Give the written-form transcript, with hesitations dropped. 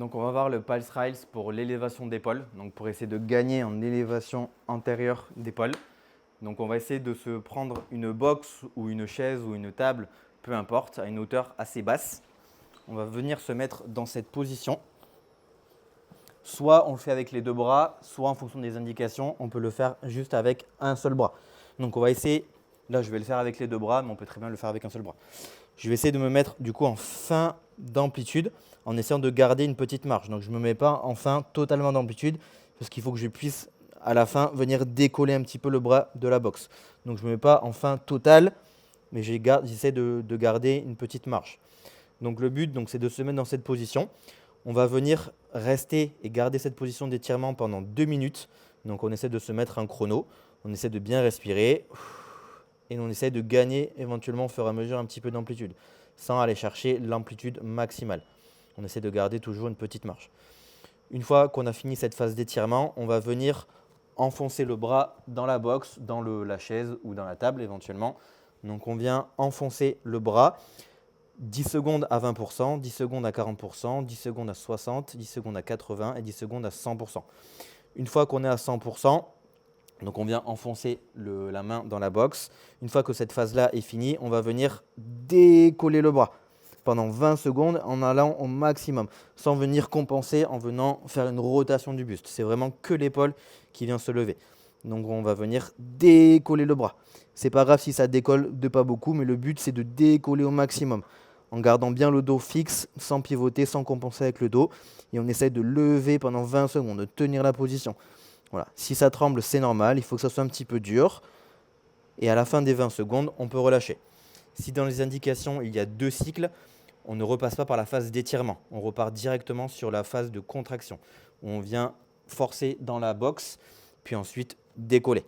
Donc on va voir le Pulse Rails pour l'élévation d'épaule, donc pour essayer de gagner en élévation antérieure d'épaule. Donc on va essayer de se prendre une box ou une chaise ou une table, peu importe, à une hauteur assez basse. On va venir se mettre dans cette position. Soit on le fait avec les deux bras, soit en fonction des indications, on peut le faire juste avec un seul bras. Donc on va essayer, là je vais le faire avec les deux bras, mais on peut très bien le faire avec un seul bras. Je vais essayer de me mettre du coup en fin d'amplitude en essayant de garder une petite marge. Donc je ne me mets pas en fin totalement d'amplitude parce qu'il faut que je puisse à la fin venir décoller un petit peu le bras de la boxe. Donc je ne me mets pas en fin totale, mais j'essaie de garder une petite marge. Donc le but, c'est de se mettre dans cette position. On va venir rester et garder cette position d'étirement pendant 2 minutes. Donc on essaie de se mettre un chrono, on essaie de bien respirer et on essaie de gagner éventuellement au fur et à mesure un petit peu d'amplitude sans aller chercher l'amplitude maximale. On essaie de garder toujours une petite marge. Une fois qu'on a fini cette phase d'étirement, on va venir enfoncer le bras dans la box, dans la chaise ou dans la table éventuellement. Donc on vient enfoncer le bras 10 secondes à 20%, 10 secondes à 40%, 10 secondes à 60%, 10 secondes à 80% et 10 secondes à 100%. Une fois qu'on est à 100%, donc on vient enfoncer la main dans la box. Une fois que cette phase-là est finie, on va venir décoller le bras pendant 20 secondes en allant au maximum, sans venir compenser en venant faire une rotation du buste. C'est vraiment que l'épaule qui vient se lever. Donc on va venir décoller le bras. C'est pas grave si ça décolle de pas beaucoup, mais le but c'est de décoller au maximum en gardant bien le dos fixe, sans pivoter, sans compenser avec le dos. Et on essaie de lever pendant 20 secondes, de tenir la position. Voilà. Si ça tremble, c'est normal, il faut que ça soit un petit peu dur. Et à la fin des 20 secondes, on peut relâcher. Si dans les indications, il y a 2 cycles, on ne repasse pas par la phase d'étirement. On repart directement sur la phase de contraction. On vient forcer dans la boxe, puis ensuite décoller.